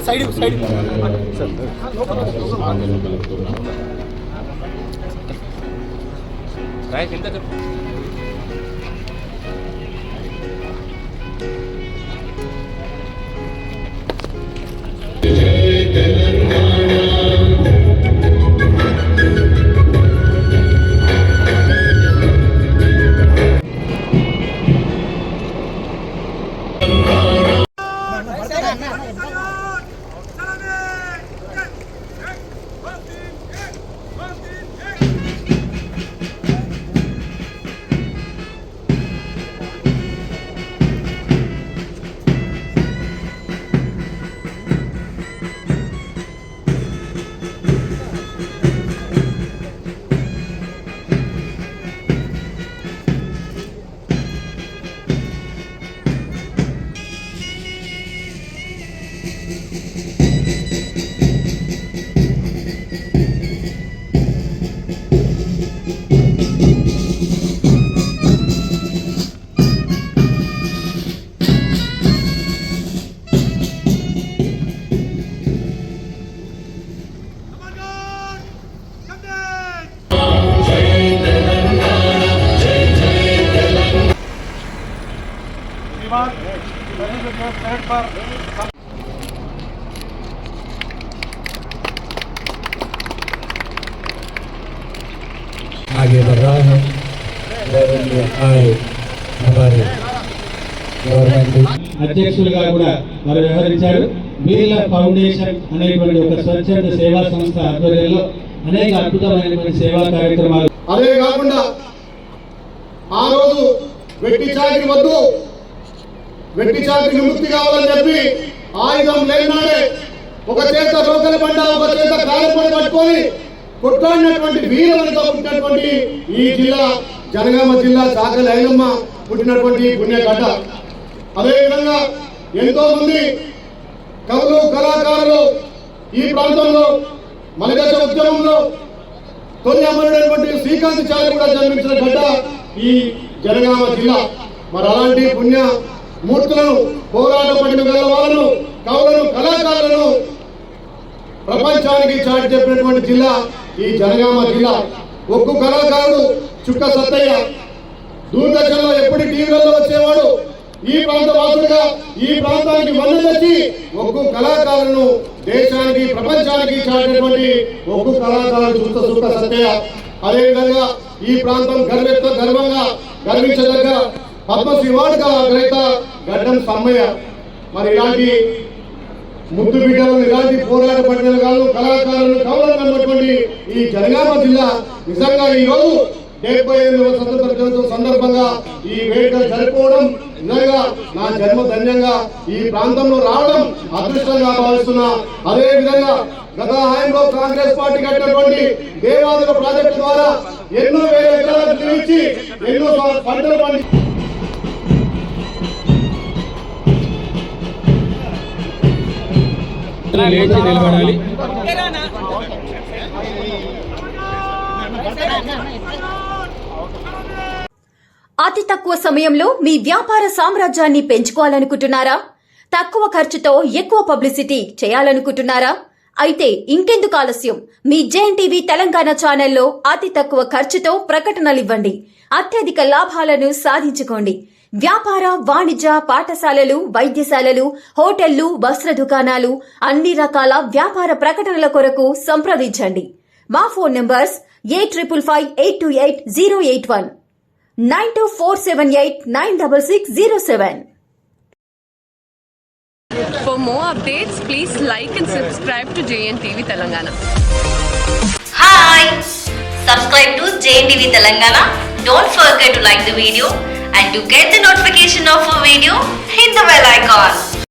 Side आगे बढ़ रहा है आए हमारे అధ్యక్షులుగా కూడా వారు వ్యవహరించారు. బిర్లా ఫౌండేషన్ అనేటువంటి ఒక స్వచ్ఛంద సేవా సంస్థ ఆధ్వర్యంలో అనేక అద్భుతమైనటువంటి సేవా కార్యక్రమాలు. అదే కాకుండా ఆ రోజు వెట్టి చాకరీ వద్దు, వెట్టి చాకరీ విముక్తి కావాలని చెప్పి ఆయుధం లేనాడే ఒక చేత రోకల బండ ఒక చేత కాలపడి పట్టుకొని కొట్లాడినటువంటి వీరవనిత పుట్టినటువంటి ఈ జిల్లా జనగామ జిల్లా చాకలి ఐలమ్మ పుట్టినటువంటి పుణ్యగడ్డ. అదేవిధంగా ఎంతో మంది కవులు కళాకారులు ఈ ప్రాంతంలో మలిదశ ఉద్యమంలో తొలి అమరుడైనటువంటి శ్రీకాంత్ చారి కూడా జన్మించిన గడ్డ ఈ జనగామ జిల్లా. మరి అలాంటి పుణ్య మూర్తులను పోరాట పడిన గల వాళ్ళను కవులను కళాకారులను ప్రపంచానికి చాటి చెప్పినటువంటి జిల్లా ఈ జనగామ జిల్లా. ఒక్కు కళాకారుడు చుక్క సత్తయ్య దూరదర్శన్లో ఎప్పుడు టీవీలలో వచ్చేవాడు. ఈ ప్రాంత వాసులుగా ఈ ప్రాంతానికి మన్ను తెచ్చి ఒక్కు కళాకారులను దేశానికి ప్రపంచానికి చాటినటువంటి ఒక్కు కళాకారుడు చుక్క సత్తయ్య. అదేవిధంగా ఈ ప్రాంతం గర్వంగా గర్వించదగ్గ పద్మశ్రీ అవార్డుగా గ్రహీత గడ్డం సమ్మయ్య. మరి ఇలాంటి ముద్దు బిడ్డలను ఇలాంటి పోరాట పడిన కళాకారులను కవులను అన్నటువంటి ఈ జనగామ జిల్లా నిజంగా ఈ రోజు 78వ స్వతంత్ర దినోత్సవం సందర్భంగా ఈ వేడుకలు జరుపుకోవడం నిజంగా నా జన్మ ధన్యంగా ఈ ప్రాంతంలో రావడం అదృష్టంగా భావిస్తున్నా. అదే విధంగా గత హాయంలో కాంగ్రెస్ పార్టీ కట్టినటువంటి దేవాదుల ప్రాజెక్టు ద్వారా ఎన్నో వేల ఎకరాలకు నిర్మించి ఎన్నో పంటలు పండి నిలబడాలి. అతి తక్కువ సమయంలో మీ వ్యాపార సామ్రాజ్యాన్ని పెంచుకోవాలనుకుంటున్నారా? తక్కువ ఖర్చుతో ఎక్కువ పబ్లిసిటీ చేయాలనుకుంటున్నారా? అయితే ఇంకెందుకు ఆలస్యం? మీ జేఎన్టీవీ తెలంగాణ ఛానల్లో అతి తక్కువ ఖర్చుతో ప్రకటనలివ్వండి. అత్యధిక లాభాలను సాధించుకోండి. వ్యాపార వాణిజ్య పాఠశాలలు, వైద్యశాలలు, హోటళ్లు, వస్త్ర దుకాణాలు, అన్ని రకాల వ్యాపార ప్రకటనల కొరకు సంప్రదించండి. మా phone numbers 8558288081 9247896607. For more updates, please like and subscribe to JNTV Telangana. Hi! Subscribe to JNTV Telangana. Don't forget to like the video and to get the notification of a video, hit the bell icon.